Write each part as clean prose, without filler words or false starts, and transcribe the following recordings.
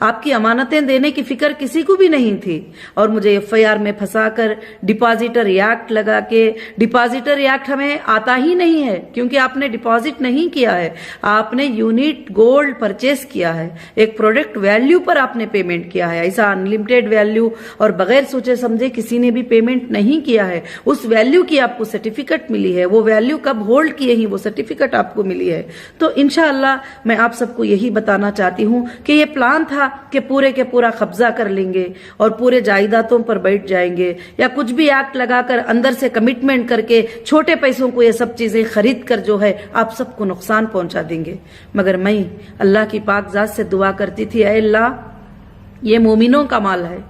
आपकी अमानतें देने की फिक्र किसी को भी नहीं थी और मुझे एफआईआर में फंसाकर डिपॉजिटर एक्ट लगा के, डिपॉजिटर एक्ट हमें आता ही नहीं है क्योंकि आपने डिपॉजिट नहीं किया है, आपने यूनिट गोल्ड परचेस किया है, एक प्रोडक्ट वैल्यू पर आपने पेमेंट किया है। ऐसा अनलिमिटेड वैल्यू और बगैर सोचे समझे किसी ने भी पेमेंट नहीं किया है। उस वैल्यू की आपको सर्टिफिकेट मिली है, वो वैल्यू कब होल्ड किए ही वो सर्टिफिकेट आपको मिली है। तो इंशाअल्लाह मैं आप सबको यही बताना चाहती हूं कि ये प्लान था कि पूरे के पूरा कब्जा कर लेंगे और पूरे जायदादों पर बैठ जाएंगे या कुछ भी एक्ट लगाकर अंदर से कमिटमेंट करके छोटे पैसों को ये सब चीजें खरीद कर जो है आप सबको नुकसान पहुंचा देंगे। मगर मैं अल्लाह की पाक जात से दुआ करती थी, ऐ अल्लाह ये मोमिनों का माल है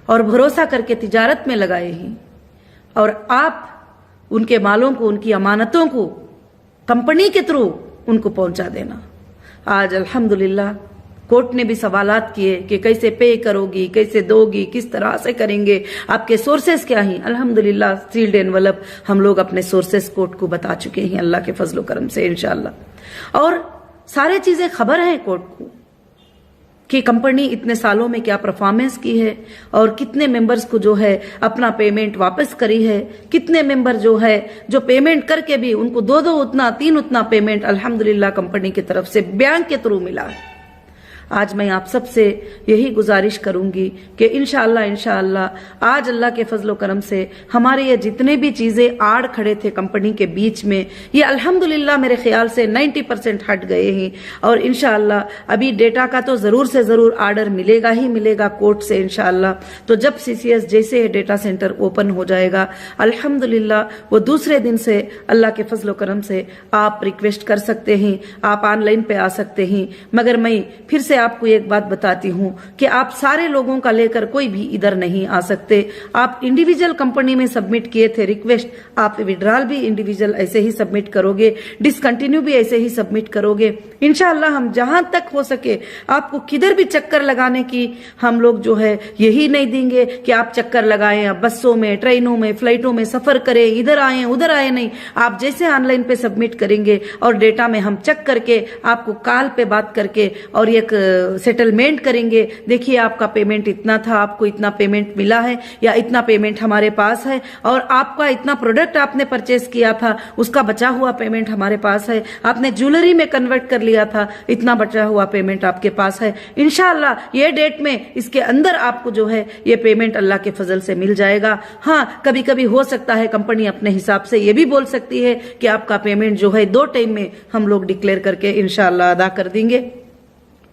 और भरोसा करके तिजारत में लगाए ही, और आप उनके मालों को, उनकी अमानतों को कंपनी के थ्रू उनको पहुंचा देना। आज अल्हम्दुलिल्लाह कोर्ट ने भी सवालात किए कि कैसे पे करोगी, कैसे दोगी, किस तरह से करेंगे, आपके सोर्सेस क्या हैं। अल्हम्दुलिल्लाह सील्ड एनवलप हम लोग अपने सोर्सेस कोर्ट को बता चुके हैं अल्लाह के फजलो करम से इंशाअल्लाह। और सारे चीजें खबर है कोर्ट को कि कंपनी इतने सालों में क्या परफॉर्मेंस की है और कितने मेंबर्स को जो है अपना पेमेंट वापस करी है, कितने मेंबर जो है जो पेमेंट करके भी उनको दो उतना, तीन उतना पेमेंट अल्हम्दुलिल्लाह कंपनी की तरफ से बैंक के थ्रू मिला है। आज मैं आप सबसे यही गुजारिश करूंगी कि इंशाअल्लाह आज अल्लाह के फजलो करम से हमारे ये जितने भी चीजें आड़ खड़े थे कंपनी के बीच में, ये अल्हम्दुलिल्लाह मेरे ख्याल से 90% हट गए हैं। और इंशाअल्लाह अभी डेटा का तो जरूर से जरूर आर्डर मिलेगा ही मिलेगा कोर्ट से इंशाअल्लाह। तो जब सीसीएस जैसे डेटा सेंटर ओपन हो जाएगा अल्हम्दुलिल्लाह वो दूसरे दिन से अल्लाह के फजलो करम से आप रिक्वेस्ट कर सकते हैं, आप ऑनलाइन पे आ सकते हैं। मगर मैं फिर से आपको एक बात बताती हूं कि आप सारे लोगों का लेकर कोई भी इधर नहीं आ सकते। आप इंडिविजुअल कंपनी में सबमिट किए थे रिक्वेस्ट, आप विड्रॉल भी इंडिविजुअल ऐसे ही सबमिट करोगे, डिसकंटिन्यू भी ऐसे ही सबमिट करोगे। इंशाअल्लाह हम जहां तक हो सके आपको किधर भी चक्कर लगाने की हम लोग जो है यही नहीं देंगे कि आप चक्कर लगाएं, आप बसों में, ट्रेनों में, फ्लाइटों में सफर करें, इधर आए उधर आए नहीं। आप जैसे ऑनलाइन पे सबमिट करेंगे और डेटा में हम चेक करके आपको कॉल पे बात करके और एक सेटलमेंट करेंगे, देखिए आपका पेमेंट इतना था, आपको इतना पेमेंट मिला है या इतना पेमेंट हमारे पास है, और आपका इतना प्रोडक्ट आपने परचेस किया था उसका बचा हुआ पेमेंट हमारे पास है, आपने ज्वेलरी में कन्वर्ट कर लिया था इतना बचा हुआ पेमेंट आपके पास है। इंशाअल्लाह ये डेट में इसके अंदर आपको जो है ये पेमेंट अल्लाह के फजल से मिल जाएगा। हाँ, कभी कभी हो सकता है कंपनी अपने हिसाब से ये भी बोल सकती है कि आपका पेमेंट जो है 2 टाइम में हम लोग डिक्लेयर करके इंशाअल्लाह अदा कर देंगे।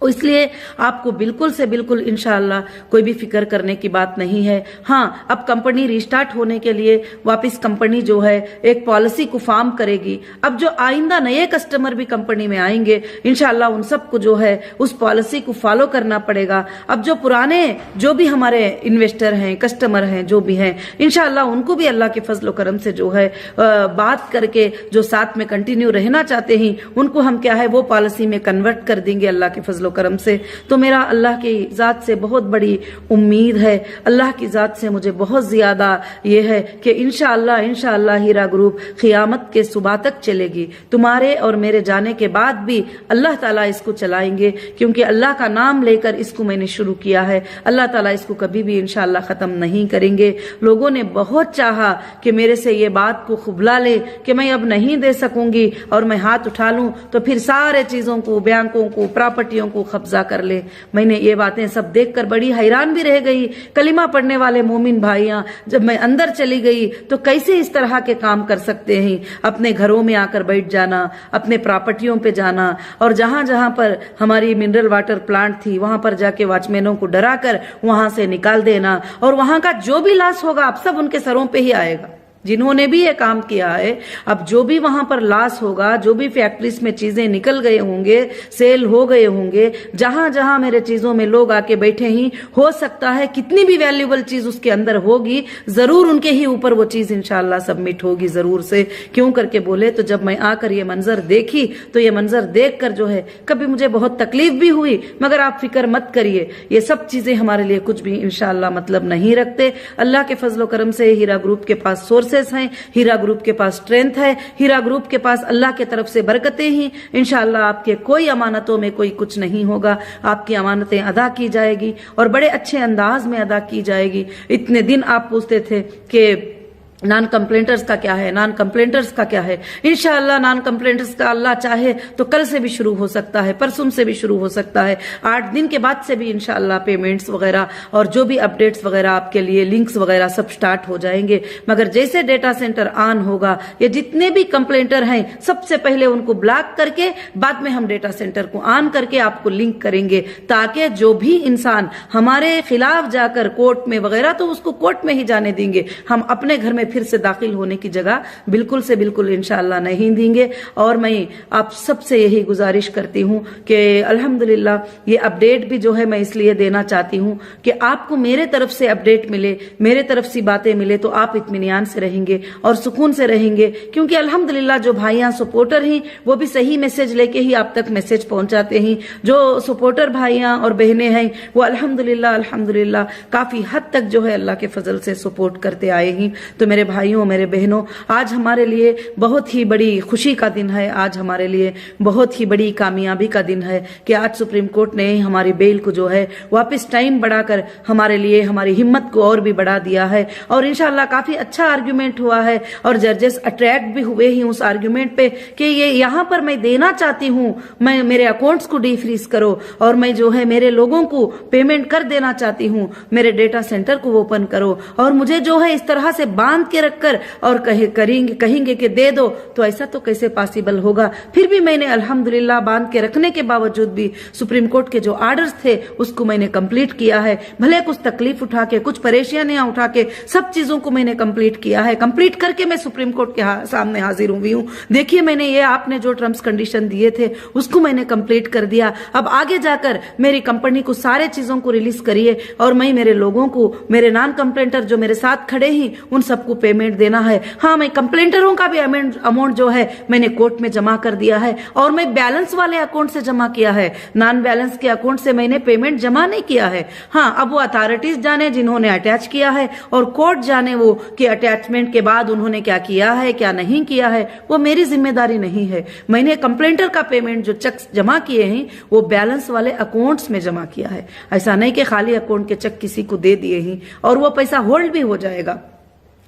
इसलिए आपको बिल्कुल से बिल्कुल इंशाअल्लाह कोई भी फिक्र करने की बात नहीं है। हाँ, अब कंपनी रिस्टार्ट होने के लिए वापस कंपनी जो है एक पॉलिसी को फॉर्म करेगी। अब जो आइंदा नए कस्टमर भी कंपनी में आएंगे इंशाअल्लाह उन सबको जो है उस पॉलिसी को फॉलो करना पड़ेगा। अब जो पुराने जो भी हमारे इन्वेस्टर हैं, कस्टमर हैं, जो भी हैं, इंशाअल्लाह उनको भी अल्लाह के फजलो करम से जो है बात करके जो साथ में कंटिन्यू रहना चाहते हैं उनको हम क्या है वो पॉलिसी में कन्वर्ट कर देंगे अल्लाह के फजलो करम से। तो मेरा अल्लाह की जात से बहुत बड़ी उम्मीद है, अल्लाह की जात से मुझे बहुत ज्यादा ये है कि इंशाअल्लाह हीरा ग्रुप क़ियामत के सुबह तक चलेगी। तुम्हारे और मेरे जाने के बाद भी अल्लाह ताला इसको चलाएंगे, क्योंकि अल्लाह का नाम लेकर इसको मैंने शुरू किया है। अल्लाह ताला इसको कभी भी इंशाअल्लाह खत्म नहीं करेंगे। लोगों ने बहुत चाहा कि मेरे से ये बात को खुबला ले कि मैं अब नहीं दे सकूंगी और मैं हाथ उठा लूं तो फिर सारे चीजों को, बैंकों को, प्रॉपर्टियों को कब्जा कर ले। मैंने ये बातें सब देखकर बड़ी हैरान भी रह गई। कलिमा पढ़ने वाले मोमिन भाइयां, जब मैं अंदर चली गई तो कैसे इस तरह के काम कर सकते हैं, अपने घरों में आकर बैठ जाना, अपने प्रॉपर्टियों पे जाना, और जहां जहां पर हमारी मिनरल वाटर प्लांट थी वहां पर जाके वॉचमैनों को डरा कर वहां से निकाल देना, और वहां का जो भी लॉस होगा अब सब उनके सरों पे ही आएगा। जिन्होंने भी ये काम किया है, अब जो भी वहां पर लॉस होगा, जो भी फैक्ट्रीज में चीजें निकल गए होंगे, सेल हो गए होंगे, जहां जहां मेरे चीजों में लोग आके बैठे ही, हो सकता है कितनी भी वैल्यूएबल चीज उसके अंदर होगी, जरूर उनके ही ऊपर वो चीज इंशाअल्लाह सबमिट होगी जरूर से। क्यों करके बोले तो जब मैं आकर ये मंजर देखी तो ये मंजर देखकर जो है कभी मुझे बहुत तकलीफ भी हुई, मगर आप फिक्र मत करिए, ये सब चीजें हमारे लिए कुछ भी इंशाअल्लाह मतलब नहीं रखते। अल्लाह के फजलो करम से हीरा ग्रुप के पास सोर्स रिसोर्सेस हैं, हीरा ग्रुप के पास स्ट्रेंथ है, हीरा ग्रुप के पास अल्लाह के तरफ से बरकतें ही। इंशाअल्लाह आपके कोई अमानतों में कोई कुछ नहीं होगा, आपकी अमानतें अदा की जाएगी और बड़े अच्छे अंदाज में अदा की जाएगी। इतने दिन आप पूछते थे कि नॉन कंप्लेंटर्स का क्या है, नॉन कंप्लेंटर्स का क्या है। इंशाअल्लाह नॉन कंप्लेंटर्स का अल्लाह चाहे तो कल से भी शुरू हो सकता है, परसों से भी शुरू हो सकता है, 8 दिन के बाद से भी इंशाअल्लाह पेमेंट्स वगैरह और जो भी अपडेट्स वगैरह आपके लिए लिंक्स वगैरह सब स्टार्ट हो जाएंगे। मगर जैसे डेटा सेंटर ऑन होगा, ये जितने भी कंप्लेंटर हैं सबसे पहले उनको ब्लॉक करके बाद में हम डेटा सेंटर को ऑन करके आपको लिंक करेंगे, ताकि जो भी इंसान हमारे खिलाफ जाकर कोर्ट में वगैरह, तो उसको कोर्ट में ही जाने देंगे, हम अपने घर में फिर से दाखिल होने की जगह बिल्कुल से बिल्कुल इंशाअल्लाह नहीं देंगे। और मैं आप सबसे यही गुजारिश करती हूं कि अल्हम्दुलिल्लाह ये अपडेट भी जो है मैं इसलिए देना चाहती हूं कि आपको मेरे तरफ से अपडेट मिले, मेरे तरफ से बातें मिले, तो आप इत्मीनान से रहेंगे और सुकून से रहेंगे। क्योंकि अल्हम्दुलिल्लाह जो भाइयां सपोर्टर हैं वो भी सही मैसेज लेके ही आप तक मैसेज पहुंचाते हैं। जो सपोर्टर भाइयां और बहनें हैं वो अल्हम्दुलिल्लाह अल्हम्दुलिल्लाह काफी हद तक जो है अल्लाह के फजल से सपोर्ट करते आए हैं। तो मेरे भाइयों, मेरे बहनों, आज हमारे लिए बहुत ही बड़ी खुशी का दिन है, आज हमारे लिए बहुत ही बड़ी कामयाबी का दिन है कि आज सुप्रीम कोर्ट ने हमारी बेल को जो है वापस टाइम बढ़ाकर हमारे लिए हमारी हिम्मत को और भी बढ़ा दिया है। और इंशाल्लाह काफी अच्छा आर्ग्यूमेंट हुआ है और जजेस अट्रैक्ट भी हुए ही उस आर्ग्यूमेंट पे कि ये यहाँ पर मैं देना चाहती हूँ, मैं मेरे अकाउंट्स को डीफ्रीज करो और मैं जो है मेरे लोगों को पेमेंट कर देना चाहती हूँ, मेरे डेटा सेंटर को ओपन करो और मुझे जो है इस तरह से बांध के रखकर और कहेंगे कि दे दो, तो ऐसा तो कैसे पॉसिबल होगा। फिर भी मैंने अल्हम्दुलिल्लाह बांध के रखने के बावजूद भी सुप्रीम कोर्ट के जो ऑर्डर्स थे उसको मैंने कंप्लीट किया है। भले कुछ तकलीफ उठा के, कुछ परेशानियां उठा के, सब चीजों को मैंने कंप्लीट किया है। कंप्लीट करके मैं सुप्रीम कोर्ट के सामने हाजिर हुई हूँ। देखिए मैंने ये आपने जो टर्म्स कंडीशन दिए थे उसको मैंने कंप्लीट कर दिया। अब आगे जाकर मेरी कंपनी को सारे चीजों को रिलीज करिए और मैं मेरे लोगों को, मेरे नॉन कंप्लेंटर जो मेरे साथ खड़े हैं उन सबको पेमेंट देना है। हाँ, मैं कंप्लेंटरों का भी अमाउंट जो है मैंने कोर्ट में जमा कर दिया है और मैं बैलेंस वाले अकाउंट से जमा किया है, नॉन बैलेंस के अकाउंट से मैंने पेमेंट जमा नहीं किया है। हाँ, अब वो अथॉरिटीज जाने जिन्होंने अटैच किया है और कोर्ट जाने वो कि अटैचमेंट के बाद उन्होंने क्या किया है क्या नहीं किया है, वो मेरी जिम्मेदारी नहीं है। मैंने कंप्लेंटर का पेमेंट जो चेक जमा किए हैं वो बैलेंस वाले अकाउंट्स में जमा किया है। ऐसा नहीं कि खाली अकाउंट के चेक किसी को दे दिए हैं और वो पैसा होल्ड भी हो जाएगा,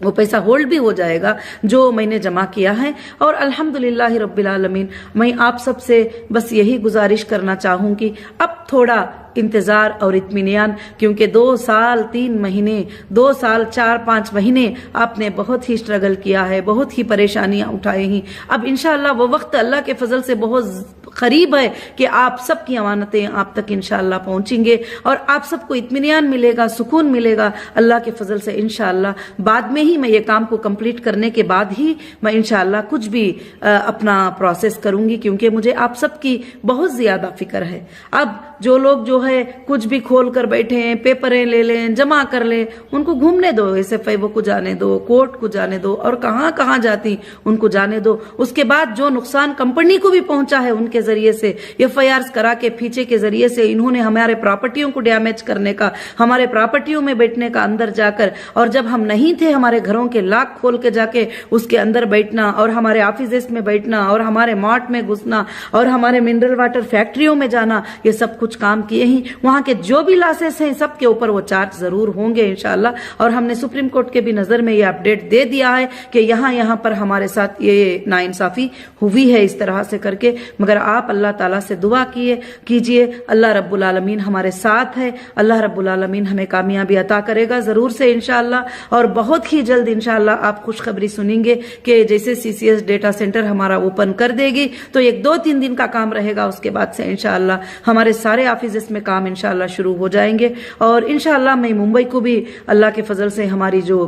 वो पैसा होल्ड भी हो जाएगा जो मैंने जमा किया है। और अल्हम्दुलिल्लाह रब्बिल आलमीन, मैं आप सबसे बस यही गुजारिश करना चाहूंगी, अब थोड़ा इंतजार और इत्मीनान, क्योंकि 2 साल 3 महीने, 2 साल 4-5 महीने आपने बहुत ही स्ट्रगल किया है, बहुत ही परेशानियां उठाई हैं। अब इंशाअल्लाह वो वक्त अल्लाह के फजल से बहुत करीब है कि आप सबकी अमानतें आप तक इंशाअल्लाह पहुंचेंगे और आप सबको इत्मीनान मिलेगा, सुकून मिलेगा अल्लाह के फजल से इंशाअल्लाह। बाद में ही मैं ये काम को कंप्लीट करने के बाद ही मैं इंशाअल्लाह कुछ भी अपना प्रोसेस करूंगी, क्योंकि मुझे आप सबकी बहुत ज्यादा फिक्र है। अब जो लोग जो है कुछ भी खोल कर बैठे हैं, पेपरें ले लें, जमा कर लें, उनको घूमने दो, SFIO को जाने दो, कोर्ट को जाने दो और कहां कहां जाती उनको जाने दो। उसके बाद जो नुकसान कंपनी को भी पहुंचा है उनके जरिए से, FIRs करा के पीछे के जरिए से इन्होंने हमारे प्रॉपर्टियों को डैमेज करने का, हमारे प्रॉपर्टियों में बैठने का अंदर जाकर, और जब हम नहीं थे हमारे घरों के लॉक खोल के जाके उसके अंदर बैठना और हमारे ऑफिस में बैठना और हमारे मार्ट में घुसना और हमारे मिनरल वाटर फैक्ट्रियों में जाना, ये सब कुछ काम किए ही। वहां के जो भी लॉसेस हैं सबके ऊपर वो चार्ज जरूर होंगे इंशाल्लाह। और हमने सुप्रीम कोर्ट के भी नजर में ये अपडेट दे दिया है कि यहाँ पर हमारे साथ ये नाइंसाफी हुई है इस तरह से करके। मगर आप अल्लाह ताला से दुआ कीजिए, अल्लाह रब्बुल आलमीन हमारे साथ है, अल्लाह रब्बुल आलमीन हमें कामयाबी अता करेगा जरूर से इंशाल्लाह। और बहुत ही जल्द इंशाल्लाह आप खुशखबरी सुनेंगे कि जैसे CCS डेटा सेंटर हमारा ओपन कर देगी तो 1-2-3 दिन का काम रहेगा, उसके बाद से इंशाल्लाह हमारे सारे ऑफिस में काम इंशाल्लाह शुरू हो जाएंगे। और इंशाल्लाह मैं मुंबई को भी अल्लाह के फजल से हमारी जो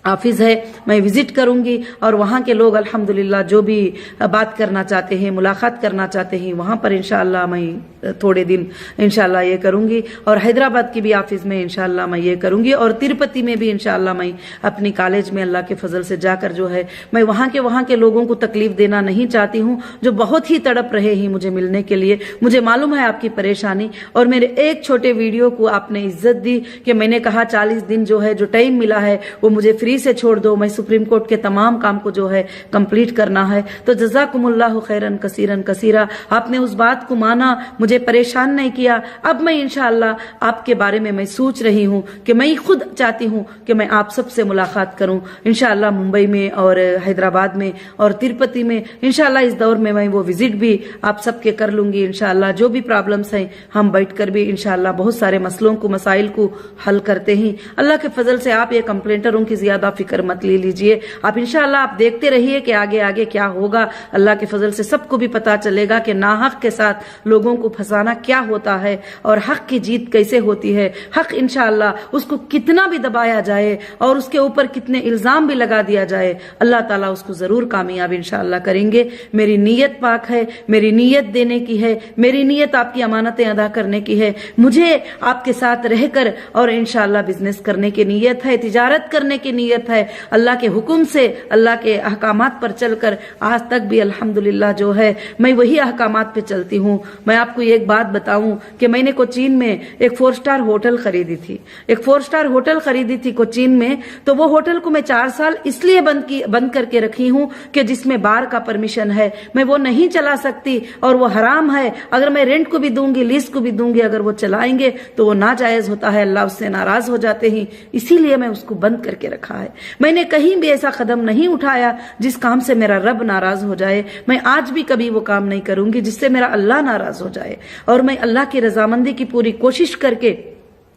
ऑफिस है मैं विजिट करूंगी और वहां के लोग अल्हम्दुलिल्लाह जो भी बात करना चाहते हैं, मुलाकात करना चाहते हैं, वहां पर इंशाल्लाह मैं थोड़े दिन इंशाल्लाह ये करूंगी। और हैदराबाद की भी ऑफिस में इंशाल्लाह मैं ये करूंगी और तिरुपति में भी इंशाल्लाह मैं अपनी कॉलेज में अल्लाह के फजल से जाकर जो है मैं वहां के लोगों को तकलीफ देना नहीं चाहती हूँ, जो बहुत ही तड़प रहे हैं मुझे मिलने के लिए। मुझे मालूम है आपकी परेशानी, और मेरे एक छोटे वीडियो को आपने इज्जत दी कि मैंने कहा 40 दिन जो है जो टाइम मिला है वो मुझे फ्री डिग्री से छोड़ दो, मैं सुप्रीम कोर्ट के तमाम काम को जो है कंप्लीट करना है। तो जज़ाकुमुल्लाहु खैरन कसीरन कसीरा, आपने उस बात को माना, मुझे परेशान नहीं किया। अब मैं इंशाअल्लाह आपके बारे में मैं सोच रही हूँ कि मैं खुद चाहती हूँ कि मैं आप सबसे मुलाकात करूँ इंशाअल्लाह, मुंबई में और हैदराबाद में और तिरुपति में इंशाअल्लाह। इस दौर में मैं वो विजिट भी आप सबके कर लूंगी इंशाअल्लाह। जो भी प्रॉब्लम्स हैं हम बैठकर भी इंशाअल्लाह बहुत सारे मसलों को, मसाइल को हल करते हैं अल्लाह के फजल से। आप ये कंप्लेंटरों की ज्यादा फिक्र मत ले लीजिए, आप इंशाअल्लाह आप देखते रहिए कि आगे आगे क्या होगा। अल्लाह के फजल से सबको भी पता चलेगा कि नाहक के साथ लोगों को फंसाना क्या होता है और हक की जीत कैसे होती है। हक इंशाअल्लाह उसको कितना भी दबाया जाए और उसके ऊपर कितने इल्जाम भी लगा दिया जाए, अल्लाह ताला उसको जरूर कामयाब इंशाअल्लाह करेंगे। मेरी नीयत पाक है, मेरी नीयत देने की है, मेरी नीयत आपकी अमानतें अदा करने की है। मुझे आपके साथ रहकर और इंशाअल्लाह बिजनेस करने की नीयत है, तिजारत करने की नीयत है। अल्लाह के हुक्म से, अल्लाह के अहकामात पर चलकर आज तक भी अल्हम्दुलिल्लाह जो है मैं वही अहकामात पे चलती हूँ। मैं आपको एक बात बताऊं कि मैंने कोचीन में एक 4 स्टार होटल खरीदी थी, एक 4 स्टार होटल खरीदी थी कोचीन में। तो वो होटल को मैं 4 साल इसलिए बंद करके रखी हूँ कि जिसमें बार का परमिशन है, मैं वो नहीं चला सकती और वो हराम है। अगर मैं रेंट को भी दूंगी, लीज को भी दूंगी, अगर वो चलाएंगे तो वो नाजायज होता है, अल्लाह उससे नाराज हो जाते हैं। इसीलिए मैं उसको बंद करके रखा है। मैंने कहीं भी ऐसा कदम नहीं उठाया जिस काम से मेरा रब नाराज हो जाए। मैं आज भी कभी वो काम नहीं करूंगी जिससे मेरा अल्लाह नाराज हो जाए। और मैं अल्लाह की रजामंदी की पूरी कोशिश करके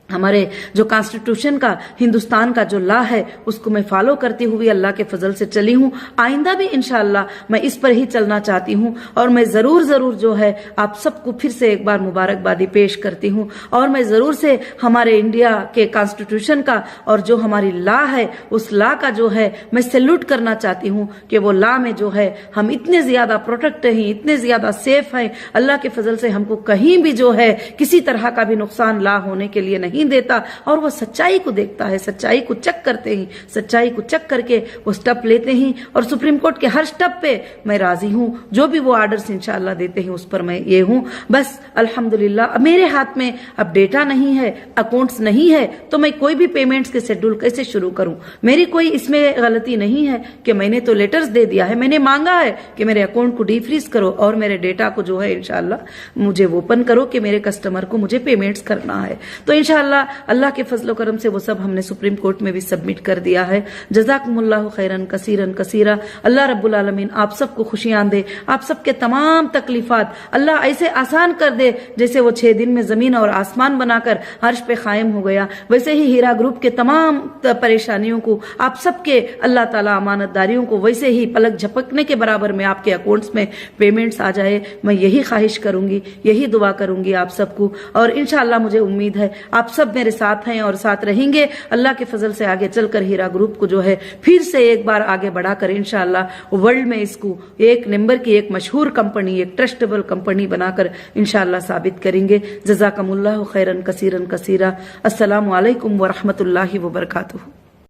हमारे जो कॉन्स्टिट्यूशन का, हिंदुस्तान का जो लॉ है उसको मैं फॉलो करती हुई अल्लाह के फजल से चली हूँ। आइंदा भी इंशाअल्लाह मैं इस पर ही चलना चाहती हूँ। और मैं जरूर जो है आप सबको फिर से एक बार मुबारकबादी पेश करती हूँ। और मैं जरूर से हमारे इंडिया के कॉन्स्टिट्यूशन का और जो हमारी लॉ है उस लॉ का जो है मैं सैल्यूट करना चाहती हूँ कि वो लॉ में जो है हम इतने ज्यादा प्रोटेक्ट हैं, इतने ज्यादा सेफ हैं। अल्लाह के फजल से हमको कहीं भी जो है किसी तरह का भी नुकसान लॉ होने के लिए नहीं देता। और वो सच्चाई को देखता है, सच्चाई को चेक करते हैं, सच्चाई को चेक करके वो स्टेप लेते हैं। और सुप्रीम कोर्ट के हर स्टेप पे मैं राजी हूँ, जो भी वो ऑर्डर्स इंशाअल्लाह देते हैं उस पर मैं ये हूँ। बस अल्हम्दुलिल्लाह मेरे हाथ में अब डेटा नहीं है, अकाउंट्स नहीं है, तो मैं कोई भी पेमेंट्स के शेड्यूल कैसे शुरू करूं। मेरी कोई इसमें गलती नहीं है कि मैंने तो लेटर्स दे दिया है, मैंने मांगा है कि मेरे अकाउंट को डीफ्रीज करो और मेरे डेटा को जो है इंशाअल्लाह मुझे ओपन करो कि मेरे कस्टमर को मुझे पेमेंट्स करना है। तो इंशाअल्लाह अल्लाह के फजल करम से वो सब हमने सुप्रीम कोर्ट में भी सबमिट कर दिया है। जज़ाकुमुल्लाहु खैरन कसीरन कसीरा। अल्लाह रब्बुल आलमीन आप सबको खुशियां दे, आप सबके तमाम तकलीफात अल्लाह ऐसे आसान कर दे जैसे वो 6 दिन में जमीन और आसमान बनाकर अर्श पे कायम हो गया। वैसे ही हीरा ग्रुप के तमाम परेशानियों को आप सबके अल्लाह ताला अमानतदारियों को वैसे ही पलक झपकने के बराबर में आपके अकाउंट्स में पेमेंट्स आ जाए। मैं यही ख्वाहिश करूंगी, यही दुआ करूंगी आप सबको। और इंशाअल्लाह मुझे उम्मीद है आप सब मेरे साथ हैं और साथ रहेंगे। अल्लाह के फजल से आगे चलकर हीरा ग्रुप को जो है फिर से एक बार आगे बढ़ाकर इंशाअल्लाह वर्ल्ड में इसको एक नंबर की, एक मशहूर कंपनी, एक ट्रस्टेबल कंपनी बनाकर इंशाअल्लाह साबित करेंगे। जज़ाकमुल्लाहु खैरन कसीरन कसीरा। अस्सलामु अलैकुम व रहमतुल्लाहि व बरकातुहू।